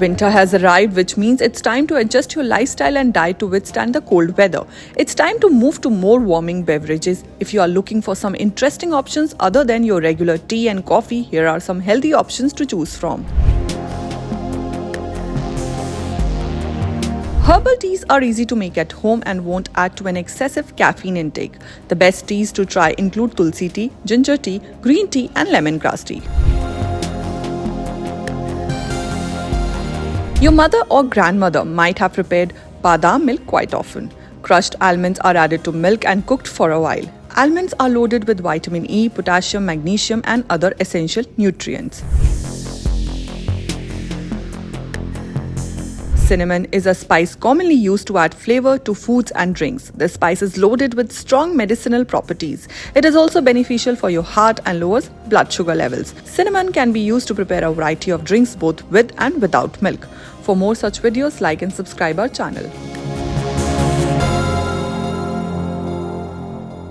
Winter has arrived, which means it's time to adjust your lifestyle and diet to withstand the cold weather. It's time to move to more warming beverages. If you are looking for some interesting options other than your regular tea and coffee, here are some healthy options to choose from. Herbal teas are easy to make at home and won't add to an excessive caffeine intake. The best teas to try include tulsi tea, ginger tea, green tea, and lemongrass tea. Your mother or grandmother might have prepared badam milk quite often. Crushed almonds are added to milk and cooked for a while. Almonds are loaded with vitamin E, potassium, magnesium, and other essential nutrients. Cinnamon is a spice commonly used to add flavor to foods and drinks. This spice is loaded with strong medicinal properties. It is also beneficial for your heart and lowers blood sugar levels. Cinnamon can be used to prepare a variety of drinks both with and without milk. For more such videos, like and subscribe our channel.